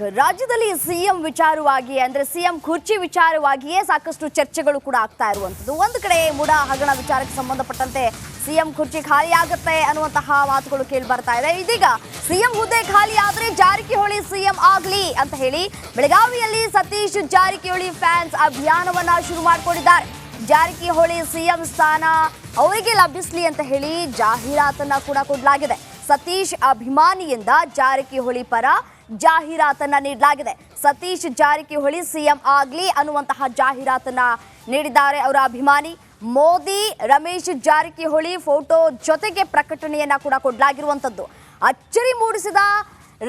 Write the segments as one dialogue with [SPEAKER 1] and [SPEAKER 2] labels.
[SPEAKER 1] ರಾಜ್ಯದಲ್ಲಿ ಸಿಎಂ ವಿಚಾರವಾಗಿ ಅಂದ್ರೆ ಸಿಎಂ ಕುರ್ಚಿ ವಿಚಾರವಾಗಿಯೇ ಸಾಕಷ್ಟು ಚರ್ಚೆಗಳು ಕೂಡ ಆಗ್ತಾ ಇರುವಂತದ್ದು. ಒಂದು ಕಡೆ ಮೂಡ ಹಗರಣ ವಿಚಾರಕ್ಕೆ ಸಂಬಂಧಪಟ್ಟಂತೆ ಸಿಎಂ ಕುರ್ಚಿ ಖಾಲಿ ಆಗುತ್ತೆ ಅನ್ನುವಂತಹ ಮಾತುಗಳು ಕೇಳಿ ಬರ್ತಾ ಇದೆ. ಇದೀಗ ಸಿಎಂ ಹುದ್ದೆ ಖಾಲಿ ಆದ್ರೆ ಜಾರಕಿಹೊಳಿ ಸಿಎಂ ಆಗ್ಲಿ ಅಂತ ಹೇಳಿ ಬೆಳಗಾವಿಯಲ್ಲಿ ಸತೀಶ್ ಜಾರಕಿಹೊಳಿ ಫ್ಯಾನ್ಸ್ ಅಭಿಯಾನವನ್ನ ಶುರು ಮಾಡಿಕೊಂಡಿದ್ದಾರೆ. ಜಾರಕಿಹೊಳಿ ಸಿಎಂ ಸ್ಥಾನ ಅವರಿಗೆ ಲಭಿಸಲಿ ಅಂತ ಹೇಳಿ ಜಾಹೀರಾತನ್ನ ಕೂಡ ಕೊಡಲಾಗಿದೆ. ಸತೀಶ್ ಅಭಿಮಾನಿಯಿಂದ ಜಾರಕಿಹೊಳಿ ಪರ ಜಾಹೀರಾತನ್ನ ನೀಡಲಾಗಿದೆ. ಸತೀಶ್ ಜಾರಕಿಹೊಳಿ ಸಿಎಂ ಆಗ್ಲಿ ಅನ್ನುವಂತಹ ಜಾಹೀರಾತನ್ನ ನೀಡಿದ್ದಾರೆ ಅವರ ಅಭಿಮಾನಿ. ಮೋದಿ ರಮೇಶ್ ಜಾರಕಿಹೊಳಿ ಫೋಟೋ ಜೊತೆಗೆ ಪ್ರಕಟಣೆಯನ್ನ ಕೂಡ ಕೊಡಲಾಗಿರುವಂತದ್ದು. ಅಚ್ಚರಿ ಮೂಡಿಸಿದ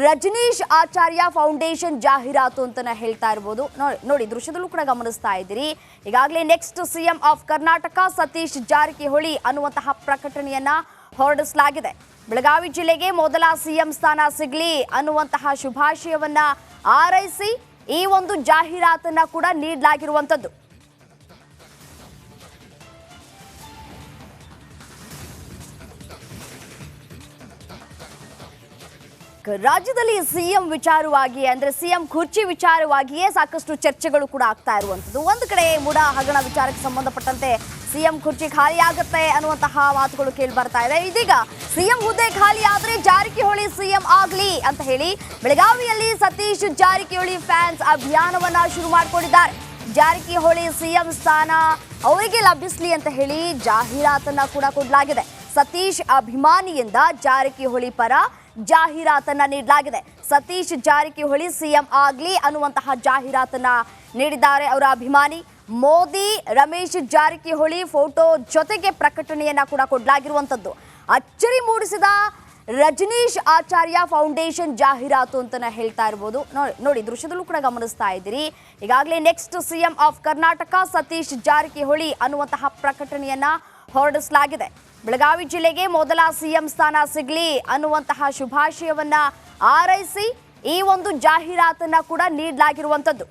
[SPEAKER 1] ರಜನೀಶ್ ಆಚಾರ್ಯ ಫೌಂಡೇಶನ್ ಜಾಹೀರಾತು ಅಂತಾನೆ ಹೇಳ್ತಾ ಇರಬಹುದು. ನೋಡಿ ದೃಶ್ಯದಲ್ಲೂ ಕೂಡ ಗಮನಿಸ್ತಾ ಇದ್ದೀರಿ. ಈಗಾಗಲೇ next CM of Karnataka Satish Jarkiholi ಅನ್ನುವಂತಹ ಪ್ರಕಟಣೆಯನ್ನ ಹೊರಡಿಸಲಾಗಿದೆ. ಬೆಳಗಾವಿ ಜಿಲ್ಲೆಗೆ ಮೊದಲ ಸಿಎಂ ಸ್ಥಾನ ಸಿಗಲಿ ಅನ್ನುವಂತಹ ಶುಭಾಶಯವನ್ನ ಹಾರೈಸಿ ಈ ಒಂದು ಜಾಹೀರಾತನ್ನ ಕೂಡ ನೀಡಲಾಗಿರುವಂತದ್ದು. ರಾಜ್ಯದಲ್ಲಿ ಸಿಎಂ ವಿಚಾರವಾಗಿ ಅಂದ್ರೆ ಸಿಎಂ ಕುರ್ಚಿ ವಿಚಾರವಾಗಿಯೇ ಸಾಕಷ್ಟು ಚರ್ಚೆಗಳು ಕೂಡ ಆಗ್ತಾ ಇರುವಂತದ್ದು. ಒಂದು ಕಡೆ ಮೂಡ ಹಗರಣ ವಿಚಾರಕ್ಕೆ ಸಂಬಂಧಪಟ್ಟಂತೆ ಸಿಎಂ ಕುರ್ಚಿ ಖಾಲಿ ಆಗುತ್ತೆ ಅನ್ನುವಂತಹ ಮಾತುಗಳು ಕೇಳಿ ಬರ್ತಾ ಇದೆ. ಇದೀಗ ಸಿಎಂ ಹುದ್ದೆ ಖಾಲಿ ಆದ್ರೆ ಜಾರಕಿಹೊಳಿ ಸಿಎಂ ಆಗ್ಲಿ ಅಂತ ಹೇಳಿ ಬೆಳಗಾವಿಯಲ್ಲಿ ಸತೀಶ್ ಜಾರಕಿಹೊಳಿ ಫ್ಯಾನ್ಸ್ ಅಭಿಯಾನವನ್ನ ಶುರು ಮಾಡಿಕೊಂಡಿದ್ದಾರೆ. ಜಾರಕಿಹೊಳಿ ಸಿಎಂ ಸ್ಥಾನ ಅವರಿಗೆ ಲಭಿಸಲಿ ಅಂತ ಹೇಳಿ ಜಾಹೀರಾತನ್ನ ಕೂಡ ಕೊಡಲಾಗಿದೆ. ಸತೀಶ್ ಅಭಿಮಾನಿಯಿಂದ ಜಾರಕಿಹೊಳಿ ಪರ ಜಾಹೀರಾತನ್ನ ನೀಡಲಾಗಿದೆ. ಸತೀಶ್ ಜಾರಕಿಹೊಳಿ ಸಿಎಂ ಆಗ್ಲಿ ಅನ್ನುವಂತಹ ಜಾಹೀರಾತನ್ನ ನೀಡಿದ್ದಾರೆ ಅವರ ಅಭಿಮಾನಿ. ಮೋದಿ ರಮೇಶ್ ಜಾರಕಿಹೊಳಿ ಫೋಟೋ ಜೊತೆಗೆ ಪ್ರಕಟಣೆಯನ್ನ ಕೂಡ ಕೊಡಲಾಗಿರುವಂತದ್ದು. ಅಚ್ಚರಿ ಮೂಡಿಸಿದ ರಜನೀಶ್ ಆಚಾರ್ಯ ಫೌಂಡೇಶನ್ ಜಾಹೀರಾತು ಅಂತಾನೆ ಹೇಳ್ತಾ ಇರಬಹುದು. ನೋಡಿ ದೃಶ್ಯದಲ್ಲೂ ಕೂಡ ಗಮನಿಸ್ತಾ ಇದ್ದೀರಿ. ಈಗಾಗಲೇ next CM of Karnataka Satish Jarkiholi ಅನ್ನುವಂತಹ ಪ್ರಕಟಣೆಯನ್ನ ಹೊರಡಿಸಲಾಗಿದೆ. ಬೆಳಗಾವಿ ಜಿಲ್ಲೆಗೆ ಮೊದಲ ಸಿಎಂ ಸ್ಥಾನ ಸಿಗಲಿ ಅನ್ನುವಂತಹ ಶುಭಾಶಯವನ್ನ ಹಾರೈಸಿ ಈ ಒಂದು ಜಾಹೀರಾತನ್ನ ಕೂಡ ನೀಡಲಾಗಿರುವಂತದ್ದು.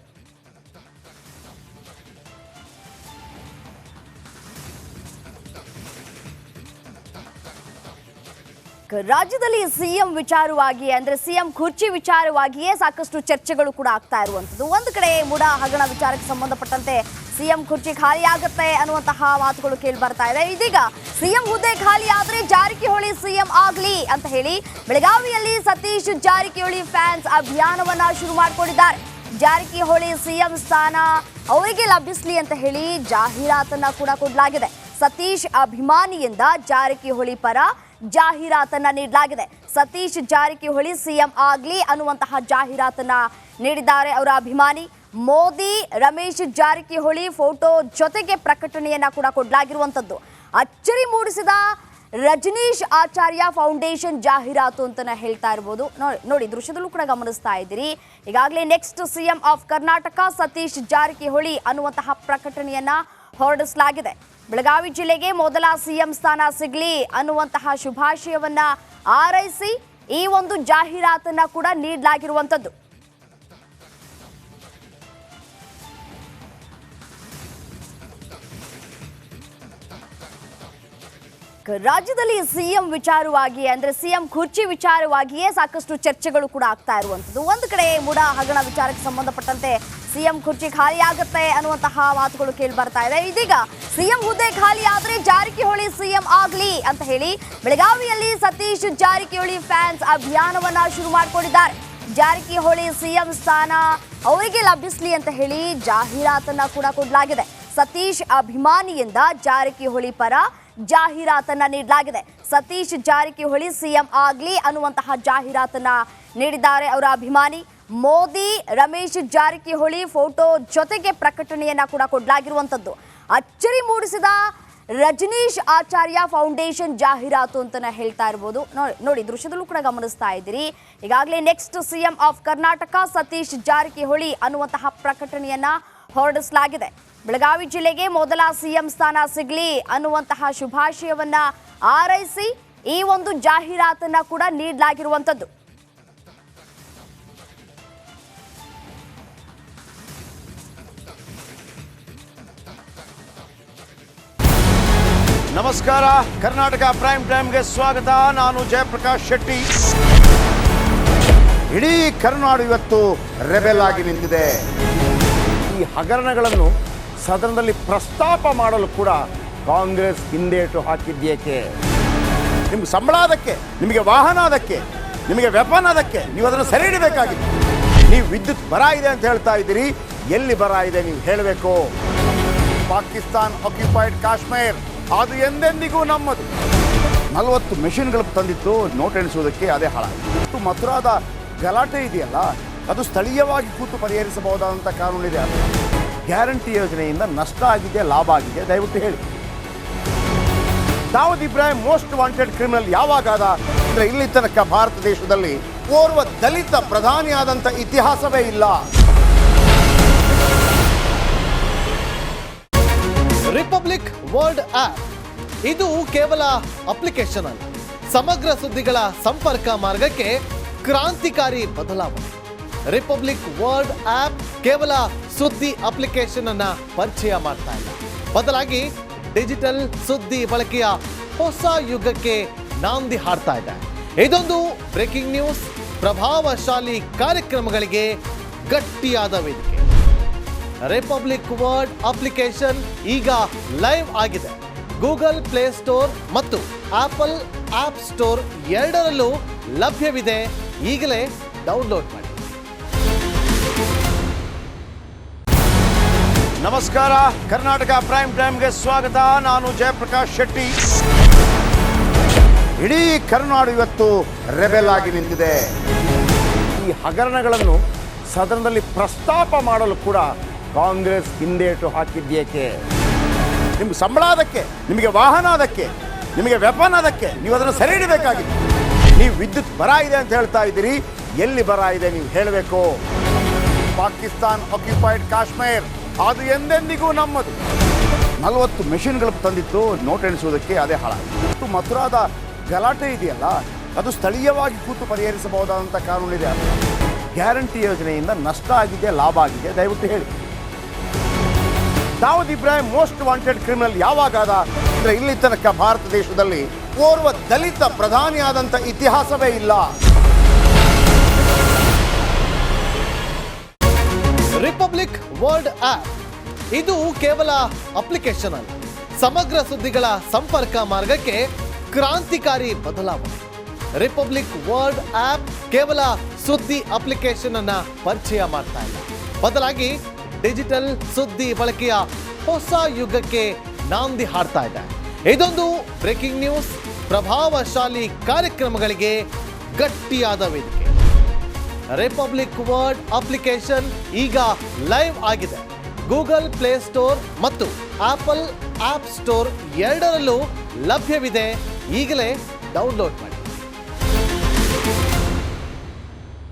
[SPEAKER 1] ರಾಜ್ಯದಲ್ಲಿ ಸಿಎಂ ವಿಚಾರವಾಗಿ ಅಂದ್ರೆ ಸಿಎಂ ಕುರ್ಚಿ ವಿಚಾರವಾಗಿಯೇ ಸಾಕಷ್ಟು ಚರ್ಚೆಗಳು ಕೂಡ ಆಗ್ತಾ ಇರುವಂತದ್ದು. ಒಂದು ಕಡೆ ಮೂಡ ಹಗರಣ ವಿಚಾರಕ್ಕೆ ಸಂಬಂಧಪಟ್ಟಂತೆ ಸಿಎಂ ಕುರ್ಚಿ ಖಾಲಿ ಆಗುತ್ತೆ ಅನ್ನುವಂತಹ ಮಾತುಗಳು ಕೇಳಿ ಬರ್ತಾ ಇದೆ. ಇದೀಗ ಸಿಎಂ ಹುದ್ದೆ ಖಾಲಿ ಆದ್ರೆ ಜಾರಕಿಹೊಳಿ ಸಿಎಂ ಆಗ್ಲಿ ಅಂತ ಹೇಳಿ ಬೆಳಗಾವಿಯಲ್ಲಿ ಸತೀಶ್ ಜಾರಕಿಹೊಳಿ ಫ್ಯಾನ್ಸ್ ಅಭಿಯಾನವನ್ನ ಶುರು ಮಾಡಿಕೊಂಡಿದ್ದಾರೆ. ಜಾರಕಿಹೊಳಿ ಸಿಎಂ ಸ್ಥಾನ ಅವರಿಗೆ ಲಭಿಸಲಿ ಅಂತ ಹೇಳಿ ಜಾಹೀರಾತನ್ನ ಕೂಡ ಕೊಡಲಾಗಿದೆ. ಸತೀಶ್ ಅಭಿಮಾನಿಯಿಂದ ಜಾರಕಿಹೊಳಿ ಪರ ಜಾಹೀರಾತನ್ನ ನೀಡಲಾಗಿದೆ. ಸತೀಶ್ ಜಾರಕಿಹೊಳಿ ಸಿಎಂ ಆಗ್ಲಿ ಅನ್ನುವಂತಹ ಜಾಹೀರಾತನ್ನ ನೀಡಿದ್ದಾರೆ ಅವರ ಅಭಿಮಾನಿ. ಮೋದಿ ರಮೇಶ್ ಜಾರಕಿಹೊಳಿ ಫೋಟೋ ಜೊತೆಗೆ ಪ್ರಕಟಣೆಯನ್ನ ಕೂಡ ಕೊಡಲಾಗಿರುವಂತದ್ದು. ಅಚ್ಚರಿ ಮೂಡಿಸಿದ ರಜನೀಶ್ ಆಚಾರ್ಯ ಫೌಂಡೇಶನ್ ಜಾಹೀರಾತು ಅಂತಾನೆ ಹೇಳ್ತಾ ಇರಬಹುದು. ನೋಡಿ ದೃಶ್ಯದಲ್ಲೂ ಕೂಡ ಗಮನಿಸ್ತಾ ಇದ್ದೀರಿ. ಈಗಾಗಲೇ next CM of Karnataka Satish Jarkiholi ಅನ್ನುವಂತಹ ಪ್ರಕಟಣೆಯನ್ನ ಹೊರಡಿಸಲಾಗಿದೆ. ಬೆಳಗಾವಿ ಜಿಲ್ಲೆಗೆ ಮೊದಲ ಸಿಎಂ ಸ್ಥಾನ ಸಿಗಲಿ ಅನ್ನುವಂತಹ ಶುಭಾಶಯವನ್ನ ಹಾರೈಸಿ ಈ ಒಂದು ಜಾಹೀರಾತನ್ನ ಕೂಡ ನೀಡಲಾಗಿರುವಂತದ್ದು. ರಾಜ್ಯದಲ್ಲಿ ಸಿಎಂ ವಿಚಾರವಾಗಿ ಅಂದ್ರೆ ಸಿಎಂ ಕುರ್ಚಿ ವಿಚಾರವಾಗಿಯೇ ಸಾಕಷ್ಟು ಚರ್ಚೆಗಳು ಕೂಡ ಆಗ್ತಾ ಇರುವಂತದ್ದು. ಒಂದು ಕಡೆ ಮೂಡ ಹಗರಣ ವಿಚಾರಕ್ಕೆ ಸಂಬಂಧಪಟ್ಟಂತೆ ಸಿಎಂ ಕುರ್ಚಿ ಖಾಲಿ ಆಗುತ್ತೆ ಅನ್ನುವಂತಹ ಮಾತುಗಳು ಕೇಳಿ ಬರ್ತಾ ಇದೆ. ಇದೀಗ ಸಿಎಂ ಹುದ್ದೆ ಖಾಲಿ ಆದ್ರೆ ಜಾರಕಿಹೊಳಿ ಸಿಎಂ ಆಗ್ಲಿ ಅಂತ ಹೇಳಿ ಬೆಳಗಾವಿಯಲ್ಲಿ ಸತೀಶ್ ಜಾರಕಿಹೊಳಿ ಫ್ಯಾನ್ಸ್ ಅಭಿಯಾನವನ್ನ ಶುರು ಮಾಡಿಕೊಂಡಿದ್ದಾರೆ. ಜಾರಕಿಹೊಳಿ ಸಿಎಂ ಸ್ಥಾನ ಅವರಿಗೆ ಲಭಿಸಲಿ ಅಂತ ಹೇಳಿ ಜಾಹೀರಾತನ್ನ ಕೂಡ ಕೊಡಲಾಗಿದೆ. ಸತೀಶ್ ಅಭಿಮಾನಿಯಿಂದ ಜಾರಕಿಹೊಳಿ ಪರ ಜಾಹೀರಾತನ್ನ ನೀಡಲಾಗಿದೆ. ಸತೀಶ್ ಜಾರಕಿಹೊಳಿ ಸಿಎಂ ಆಗ್ಲಿ ಅನ್ನುವಂತಹ ಜಾಹೀರಾತನ್ನ ನೀಡಿದ್ದಾರೆ ಅವರ ಅಭಿಮಾನಿ. ಮೋದಿ ರಮೇಶ್ ಜಾರಕಿಹೊಳಿ ಫೋಟೋ ಜೊತೆಗೆ ಪ್ರಕಟಣೆಯನ್ನ ಕೂಡ ಕೊಡಲಾಗಿರುವಂತದ್ದು. ಅಚ್ಚರಿ ಮೂಡಿಸಿದ ರಜನೀಶ್ ಆಚಾರ್ಯ ಫೌಂಡೇಶನ್ ಜಾಹೀರಾತು ಅಂತಾನೆ ಹೇಳ್ತಾ ಇರಬಹುದು. ನೋಡಿ ದೃಶ್ಯದಲ್ಲೂ ಕೂಡ ಗಮನಿಸ್ತಾ ಇದ್ದೀರಿ. ಈಗಾಗಲೇ next CM of Karnataka Satish Jarkiholi ಅನ್ನುವಂತಹ ಪ್ರಕಟಣೆಯನ್ನ ಹೊರಡಿಸಲಾಗಿದೆ. ಬೆಳಗಾವಿ ಜಿಲ್ಲೆಗೆ ಮೊದಲ ಸಿಎಂ ಸ್ಥಾನ ಸಿಗಲಿ ಅನ್ನುವಂತಹ ಶುಭಾಶಯವನ್ನ ಹಾರೈಸಿ ಈ ಒಂದು ಜಾಹೀರಾತನ್ನ ಕೂಡ ನೀಡಲಾಗಿರುವಂತದ್ದು.
[SPEAKER 2] ನಮಸ್ಕಾರ, ಕರ್ನಾಟಕ ಪ್ರೈಮ್ ಟೈಮ್ಗೆ ಸ್ವಾಗತ. ನಾನು ಜಯಪ್ರಕಾಶ್ ಶೆಟ್ಟಿ. ಇಡೀ ಕರುನಾಡು ಇವತ್ತು ರೆಬೆಲ್ ಆಗಿ ನಿಂತಿದೆ. ಈ ಹಗರಣಗಳನ್ನು ಸದನದಲ್ಲಿ ಪ್ರಸ್ತಾಪ ಮಾಡಲು ಕೂಡ ಕಾಂಗ್ರೆಸ್ ಹಿಂದೇಟು ಹಾಕಿದ್ದೇಕೆ? ನಿಮ್ಗೆ ಸಂಬಳ ಅದಕ್ಕೆ, ನಿಮಗೆ ವಾಹನ ಅದಕ್ಕೆ, ನಿಮಗೆ ವೆಪನ್ ಅದಕ್ಕೆ, ನೀವು ಅದನ್ನು ಸೆರೆ ಹಿಡಿಬೇಕಾಗಿದೆ. ನೀವು ವಿದ್ಯುತ್ ಬರ ಇದೆ ಅಂತ ಹೇಳ್ತಾ ಇದ್ದೀರಿ, ಎಲ್ಲಿ ಬರ ಇದೆ ನೀವು ಹೇಳಬೇಕು. ಪಾಕಿಸ್ತಾನ್ ಆಕ್ಯುಪೈಡ್ ಕಾಶ್ಮೀರ್ ಅದು ಎಂದೆಂದಿಗೂ ನಮ್ಮದು. 40 ಮೆಷಿನ್ಗಳು ತಂದಿತ್ತು ನೋಟ್ ಎಣಿಸುವುದಕ್ಕೆ, ಅದೇ ಹಾಳಾಯಿತು. ಮಥುರಾದ ಗಲಾಟೆ ಇದೆಯಲ್ಲ, ಅದು ಸ್ಥಳೀಯವಾಗಿ ಕೂತು ಪರಿಹರಿಸಬಹುದಾದಂಥ ಕಾನೂನಿದೆ. ಗ್ಯಾರಂಟಿ ಯೋಜನೆಯಿಂದ ನಷ್ಟ ಆಗಿದೆ, ಲಾಭ ಆಗಿದೆ, ದಯವಿಟ್ಟು ಹೇಳಿ. Dawood Ibrahim most wanted criminal ಯಾವಾಗಾದ ಅಂದರೆ ಇಲ್ಲಿ ತನಕ ಭಾರತ ದೇಶದಲ್ಲಿ ಓರ್ವ ದಲಿತ ಪ್ರಧಾನಿಯಾದಂಥ ಇತಿಹಾಸವೇ ಇಲ್ಲ.
[SPEAKER 3] ರಿಪಬ್ಲಿಕ್ ವರ್ಲ್ಡ್ ಆಪ್ ಇದು ಕೇವಲ ಅಪ್ಲಿಕೇಶನ್ ಅಲ್ಲ, ಸಮಗ್ರ ಸುದ್ದಿಗಳ ಸಂಪರ್ಕ ಮಾರ್ಗಕ್ಕೆ ಕ್ರಾಂತಿಕಾರಿ ಬದಲಾವಣೆ. ರಿಪಬ್ಲಿಕ್ ವರ್ಲ್ಡ್ ಆಪ್ ಕೇವಲ ಸುದ್ದಿ ಅಪ್ಲಿಕೇಶನ್ ಅನ್ನ ಪರಿಚಯ ಮಾಡ್ತಾ ಇಲ್ಲ, ಬದಲಾಗಿ ಡಿಜಿಟಲ್ ಸುದ್ದಿ ಬಳಕೆಯ ಹೊಸ ಯುಗಕ್ಕೆ ನಾಂದಿ ಹಾಡ್ತಾ ಇದೆ. ಇದೊಂದು ಬ್ರೇಕಿಂಗ್ ನ್ಯೂಸ್, ಪ್ರಭಾವಶಾಲಿ ಕಾರ್ಯಕ್ರಮಗಳಿಗೆ ಗಟ್ಟಿಯಾದ ವೇದಿಕೆ. ರಿಪಬ್ಲಿಕ್ ವರ್ಲ್ಡ್ ಅಪ್ಲಿಕೇಶನ್ ಈಗ ಲೈವ್ ಆಗಿದೆ. ಗೂಗಲ್ ಪ್ಲೇ ಸ್ಟೋರ್ ಮತ್ತು ಆಪಲ್ ಆಪ್ ಸ್ಟೋರ್ ಎರಡರಲ್ಲೂ ಲಭ್ಯವಿದೆ. ಈಗಲೇ ಡೌನ್ಲೋಡ್ ಮಾಡಿ.
[SPEAKER 2] ನಮಸ್ಕಾರ, ಕರ್ನಾಟಕ ಪ್ರೈಮ್ ಟೈಮ್ಗೆ ಸ್ವಾಗತ. ನಾನು ಜಯಪ್ರಕಾಶ್ ಶೆಟ್ಟಿ. ಇಡೀ ಕರುನಾಡು ಇವತ್ತು ರೆಬೆಲ್ ಆಗಿ ನಿಂತಿದೆ. ಈ ಹಗರಣಗಳನ್ನು ಸದನದಲ್ಲಿ ಪ್ರಸ್ತಾಪ ಮಾಡಲು ಕೂಡ ಕಾಂಗ್ರೆಸ್ ಹಿಂದೇಟು ಹಾಕಿದ್ದೇಕೆ? ನಿಮ್ಗೆ ಸಂಬಳ ಅದಕ್ಕೆ, ನಿಮಗೆ ವಾಹನ ಅದಕ್ಕೆ, ನಿಮಗೆ ವೆಪನ್ ಅದಕ್ಕೆ, ನೀವು ಅದನ್ನು ಸೆರೆ ಹಿಡಿಬೇಕಾಗಿದೆ. ನೀವು ವಿದ್ಯುತ್ ಬರ ಇದೆ ಅಂತ ಹೇಳ್ತಾ ಇದ್ದೀರಿ, ಎಲ್ಲಿ ಬರ ಇದೆ ನೀವು ಹೇಳಬೇಕು. ಪಾಕಿಸ್ತಾನ್ ಆಕ್ಯುಪೈಡ್ ಕಾಶ್ಮೀರ್ ಅದು ಎಂದೆಂದಿಗೂ ನಮ್ಮದು. 40 ಮೆಷಿನ್ಗಳು ತಂದಿತ್ತು ನೋಟ್ ಎಣಿಸುವುದಕ್ಕೆ, ಅದೇ ಹಾಳಾಯಿತು. ಮಥುರಾದ ಗಲಾಟೆ ಇದೆಯಲ್ಲ, ಅದು ಸ್ಥಳೀಯವಾಗಿ ಕೂತು ಪರಿಹರಿಸಬಹುದಾದಂಥ ಕಾನೂನಿದೆ. ಗ್ಯಾರಂಟಿ ಯೋಜನೆಯಿಂದ ನಷ್ಟ ಆಗಿದೆ, ಲಾಭ ಆಗಿದೆ, ದಯವಿಟ್ಟು ಹೇಳಿ. Dawood Ibrahim most wanted criminal ಯಾವಾಗಾದ ಅಂದರೆ ಇಲ್ಲಿ ತನಕ ಭಾರತ ದೇಶದಲ್ಲಿ ಓರ್ವ ದಲಿತ ಪ್ರಧಾನಿಯಾದಂಥ ಇತಿಹಾಸವೇ ಇಲ್ಲ.
[SPEAKER 3] ರಿಪಬ್ಲಿಕ್ ವರ್ಲ್ಡ್ ಆಪ್ ಇದು ಕೇವಲ ಅಪ್ಲಿಕೇಶನ್ ಅಲ್ಲ, ಸಮಗ್ರ ಸುದ್ದಿಗಳ ಸಂಪರ್ಕ ಮಾರ್ಗಕ್ಕೆ ಕ್ರಾಂತಿಕಾರಿ ಬದಲಾವಣೆ. ರಿಪಬ್ಲಿಕ್ ವರ್ಲ್ಡ್ ಆಪ್ ಕೇವಲ ಸುದ್ದಿ ಅಪ್ಲಿಕೇಶನ್ ಅನ್ನ ಪರಿಚಯ ಮಾಡ್ತಾ ಇಲ್ಲ, ಬದಲಾಗಿ ಡಿಜಿಟಲ್ ಸುದ್ದಿ ಬಳಕೆಯ ಹೊಸ ಯುಗಕ್ಕೆ ನಾಂದಿ ಹಾಡ್ತಾ ಇದೆ. ಇದೊಂದು ಬ್ರೇಕಿಂಗ್ ನ್ಯೂಸ್, ಪ್ರಭಾವಶಾಲಿ ಕಾರ್ಯಕ್ರಮಗಳಿಗೆ ಗಟ್ಟಿಯಾದ ವೇದಿಕೆ. ರಿಪಬ್ಲಿಕ್ ವರ್ಲ್ಡ್ ಅಪ್ಲಿಕೇಶನ್ ಈಗ ಲೈವ್ ಆಗಿದೆ. ಗೂಗಲ್ ಪ್ಲೇ ಸ್ಟೋರ್ ಮತ್ತು ಆಪಲ್ ಆಪ್ ಸ್ಟೋರ್ ಎರಡರಲ್ಲೂ ಲಭ್ಯವಿದೆ. ಈಗಲೇ ಡೌನ್ಲೋಡ್ ಮಾಡಿ.